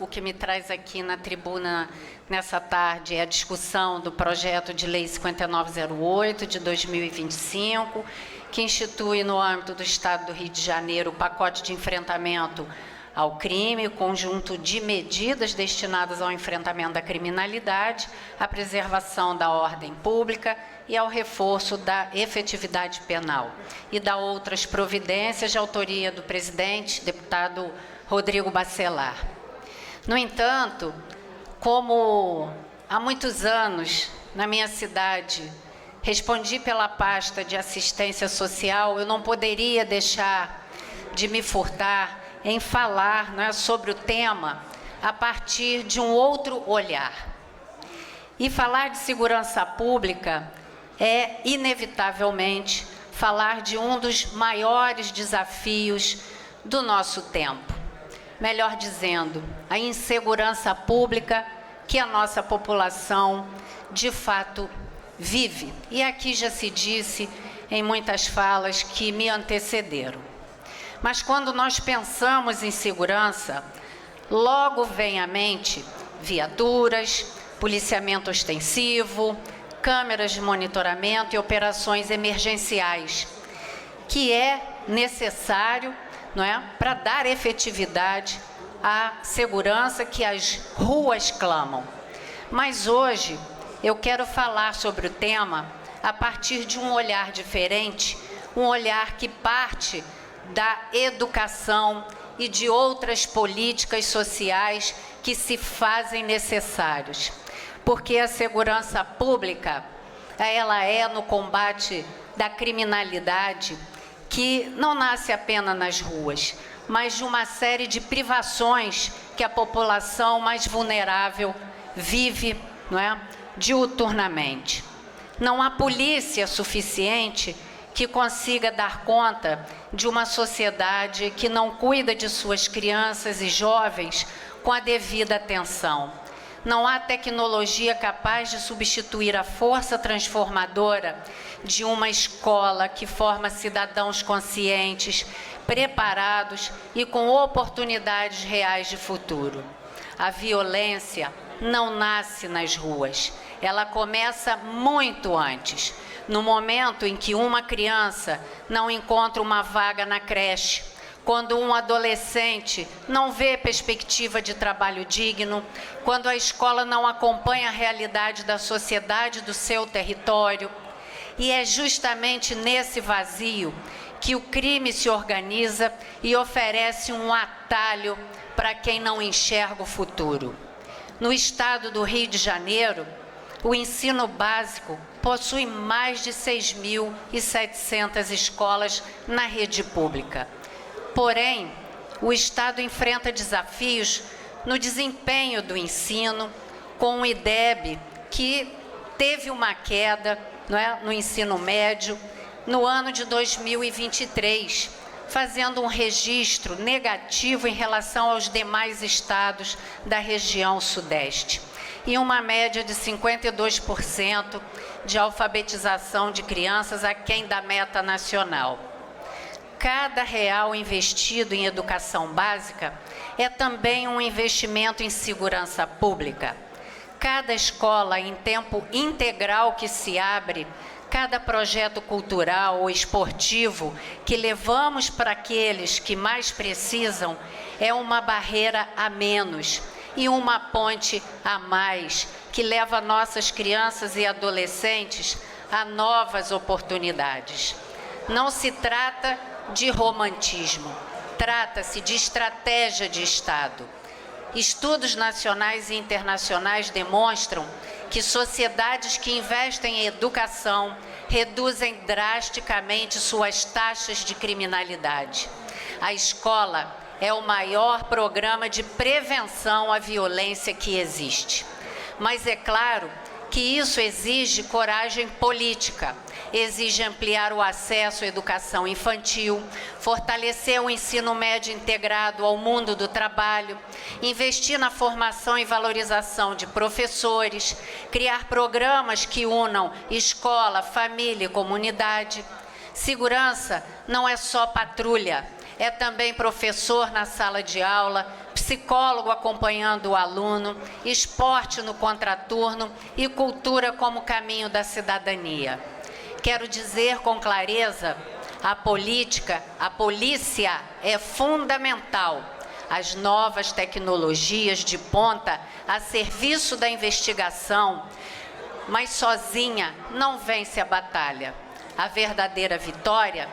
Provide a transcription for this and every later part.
o que me traz aqui na tribuna nessa tarde é a discussão do projeto de lei 5908 de 2025, que institui no âmbito do Estado do Rio de Janeiro o pacote de enfrentamento ao crime, o conjunto de medidas destinadas ao enfrentamento da criminalidade, à preservação da ordem pública e ao reforço da efetividade penal, e da outras providências de autoria do presidente, deputado Rodrigo Bacelar. No entanto, como há muitos anos, na minha cidade, respondi pela pasta de assistência social, eu não poderia deixar de me furtar em falar, né, sobre o tema a partir de um outro olhar. E falar de segurança pública é, inevitavelmente, falar de um dos maiores desafios do nosso tempo. Melhor dizendo, a insegurança pública que a nossa população, de fato, vive. E aqui já se disse em muitas falas que me antecederam. Mas quando nós pensamos em segurança, logo vem à mente viaturas, policiamento ostensivo, câmeras de monitoramento e operações emergenciais, que é necessário, não é, para dar efetividade à segurança que as ruas clamam. Mas hoje eu quero falar sobre o tema a partir de um olhar diferente, um olhar que parte da educação e de outras políticas sociais que se fazem necessários. Porque a segurança pública, ela é no combate da criminalidade que não nasce apenas nas ruas, mas de uma série de privações que a população mais vulnerável vive, não é, diuturnamente. Não há polícia suficiente que consiga dar conta de uma sociedade que não cuida de suas crianças e jovens com a devida atenção. Não há tecnologia capaz de substituir a força transformadora de uma escola que forma cidadãos conscientes, preparados e com oportunidades reais de futuro. A violência não nasce nas ruas, ela começa muito antes. No momento em que uma criança não encontra uma vaga na creche, quando um adolescente não vê perspectiva de trabalho digno, quando a escola não acompanha a realidade da sociedade do seu território. E é justamente nesse vazio que o crime se organiza e oferece um atalho para quem não enxerga o futuro. No estado do Rio de Janeiro, o ensino básico possui mais de 6.700 escolas na rede pública. Porém, o Estado enfrenta desafios no desempenho do ensino, com o IDEB, que teve uma queda, não é, no ensino médio no ano de 2023, fazendo um registro negativo em relação aos demais estados da região sudeste, e uma média de 52% de alfabetização de crianças aquém da meta nacional. Cada real investido em educação básica é também um investimento em segurança pública. Cada escola em tempo integral que se abre, cada projeto cultural ou esportivo que levamos para aqueles que mais precisam é uma barreira a menos e uma ponte a mais que leva nossas crianças e adolescentes a novas oportunidades. Não se trata de romantismo, trata-se de estratégia de Estado. Estudos nacionais e internacionais demonstram que sociedades que investem em educação reduzem drasticamente suas taxas de criminalidade. A escola é o maior programa de prevenção à violência que existe. Mas é claro que isso exige coragem política, exige ampliar o acesso à educação infantil, fortalecer o ensino médio integrado ao mundo do trabalho, investir na formação e valorização de professores, criar programas que unam escola, família e comunidade. Segurança não é só patrulha, é também professor na sala de aula, psicólogo acompanhando o aluno, esporte no contraturno e cultura como caminho da cidadania. Quero dizer com clareza, a polícia é fundamental. As novas tecnologias de ponta a serviço da investigação, mas sozinha não vence a batalha. A verdadeira vitória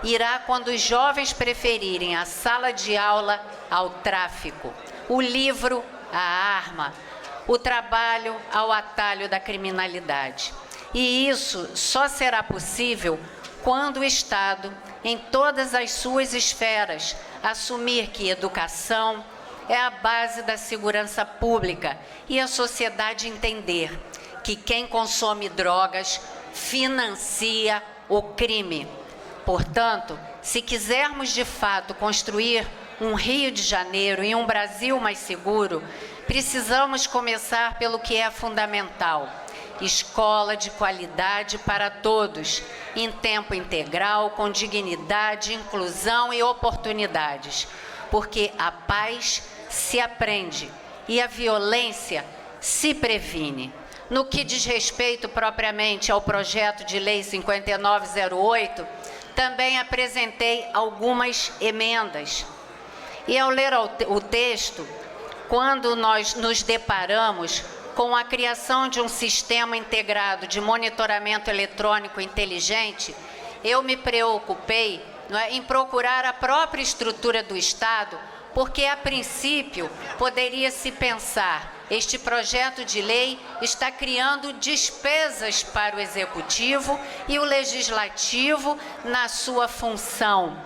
irá quando os jovens preferirem a sala de aula ao tráfico, o livro à arma, o trabalho ao atalho da criminalidade. E isso só será possível quando o Estado, em todas as suas esferas, assumir que educação é a base da segurança pública e a sociedade entender que quem consome drogas financia o crime. Portanto, se quisermos de fato construir um Rio de Janeiro e um Brasil mais seguro, precisamos começar pelo que é fundamental: escola de qualidade para todos, em tempo integral, com dignidade, inclusão e oportunidades, porque a paz se aprende e a violência se previne. No que diz respeito propriamente ao projeto de lei 5908, também apresentei algumas emendas. E ao ler o texto, quando nós nos deparamos com a criação de um sistema integrado de monitoramento eletrônico inteligente, eu me preocupei, em procurar a própria estrutura do Estado, porque, a princípio, poderia-se pensar: este projeto de lei está criando despesas para o Executivo e o Legislativo, na sua função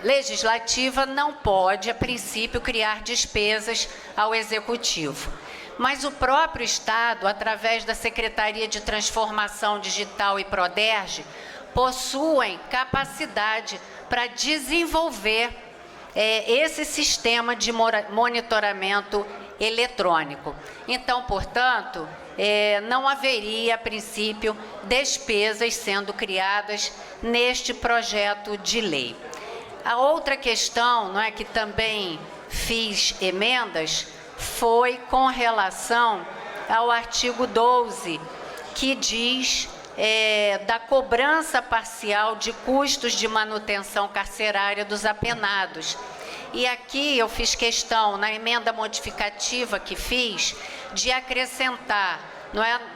legislativa, não pode, a princípio, criar despesas ao Executivo. Mas o próprio Estado, através da Secretaria de Transformação Digital e Proderj, possuem capacidade para desenvolver esse sistema de monitoramento eletrônico. Então, portanto, não haveria, a princípio, despesas sendo criadas neste projeto de lei. A outra questão, que também fiz emendas, foi com relação ao artigo 12, que diz da cobrança parcial de custos de manutenção carcerária dos apenados. E aqui eu fiz questão, na emenda modificativa que fiz, de acrescentar,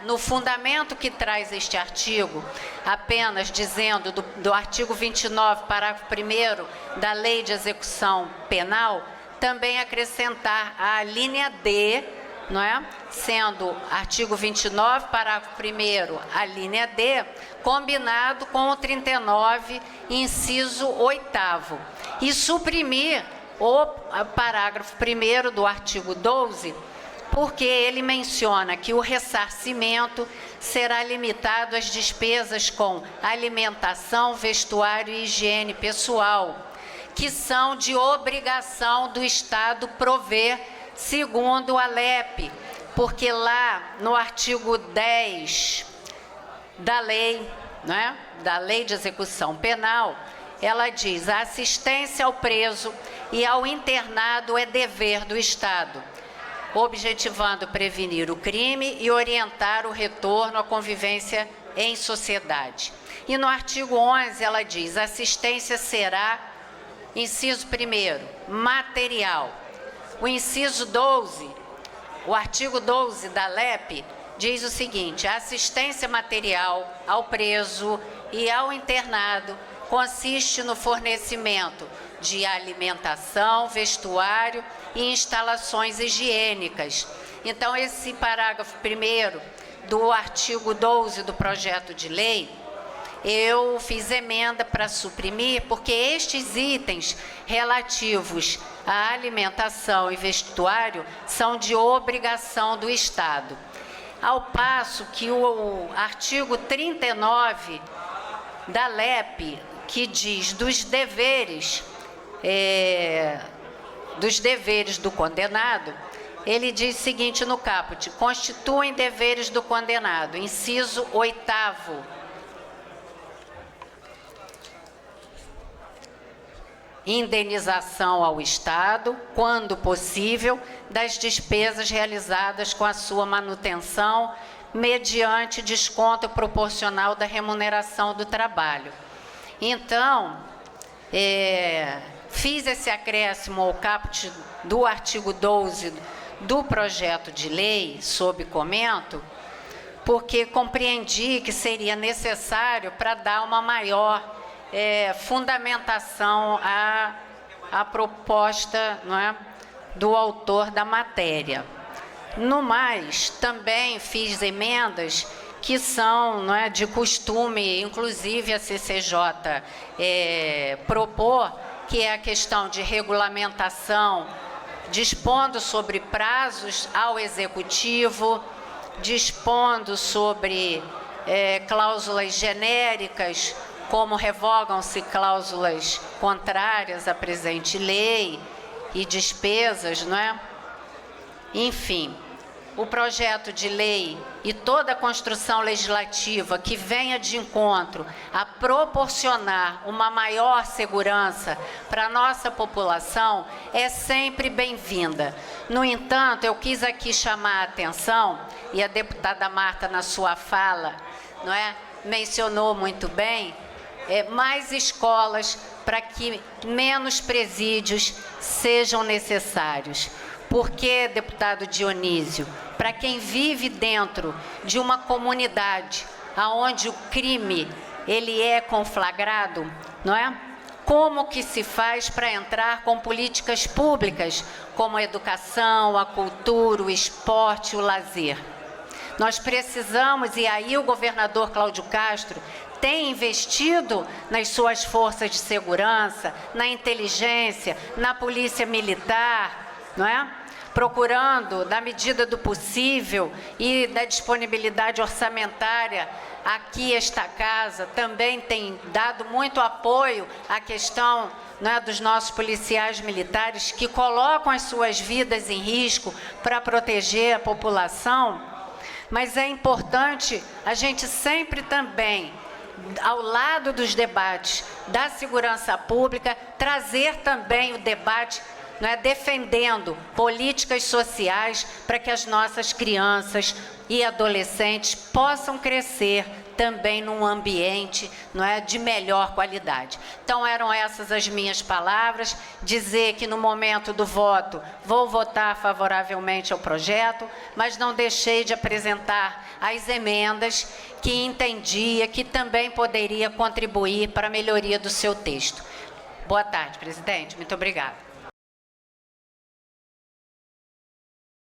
no fundamento que traz este artigo, apenas dizendo do artigo 29, parágrafo 1º da Lei de Execução Penal, também acrescentar a linha D, sendo artigo 29, parágrafo 1º, a linha D, combinado com o 39, inciso 8º, e suprimir o parágrafo 1º do artigo 12, porque ele menciona que o ressarcimento será limitado às despesas com alimentação, vestuário e higiene pessoal, que são de obrigação do Estado prover, segundo a LEP, porque lá no artigo 10 da lei, da Lei de Execução Penal, ela diz: a assistência ao preso e ao internado é dever do Estado, objetivando prevenir o crime e orientar o retorno à convivência em sociedade. E no artigo 11 ela diz: a assistência será, inciso 1º, material. O inciso 12, o artigo 12 da LEP, diz o seguinte: a assistência material ao preso e ao internado consiste no fornecimento de alimentação, vestuário e instalações higiênicas. Então, esse parágrafo 1º do artigo 12 do projeto de lei, eu fiz emenda para suprimir, porque estes itens relativos à alimentação e vestuário são de obrigação do Estado. Ao passo que o artigo 39 da LEP, que diz dos deveres do condenado, ele diz o seguinte no caput: constituem deveres do condenado, inciso 8º. indenização ao Estado, quando possível, das despesas realizadas com a sua manutenção, mediante desconto proporcional da remuneração do trabalho. Então, fiz esse acréscimo ao caput do artigo 12 do projeto de lei, sob comento, porque compreendi que seria necessário para dar uma maior fundamentação à proposta, não é, do autor da matéria. No mais, também fiz emendas que são, não é, de costume, inclusive a CCJ propor, que é a questão de regulamentação, dispondo sobre prazos ao Executivo, dispondo sobre cláusulas genéricas, como revogam-se cláusulas contrárias à presente lei e despesas, não é? Enfim, o projeto de lei e toda a construção legislativa que venha de encontro a proporcionar uma maior segurança para a nossa população é sempre bem-vinda. No entanto, eu quis aqui chamar a atenção, e a deputada Marta, na sua fala, não é, mencionou muito bem, mais escolas para que menos presídios sejam necessários. Porque, deputado Dionísio, para quem vive dentro de uma comunidade onde o crime ele é conflagrado, não é? Como que se faz para entrar com políticas públicas, como a educação, a cultura, o esporte, o lazer? Nós precisamos, e aí o governador Cláudio Castro tem investido nas suas forças de segurança, na inteligência, na polícia militar, não é? Procurando, na medida do possível e da disponibilidade orçamentária, aqui esta casa também tem dado muito apoio à questão, né, dos nossos policiais militares que colocam as suas vidas em risco para proteger a população. Mas é importante a gente sempre também, ao lado dos debates da segurança pública, trazer também o debate, não é, defendendo políticas sociais para que as nossas crianças e adolescentes possam crescer também num ambiente, não é, de melhor qualidade. Então, eram essas as minhas palavras, dizer que no momento do voto vou votar favoravelmente ao projeto, mas não deixei de apresentar as emendas que entendia que também poderia contribuir para a melhoria do seu texto. Boa tarde, presidente. Muito obrigada.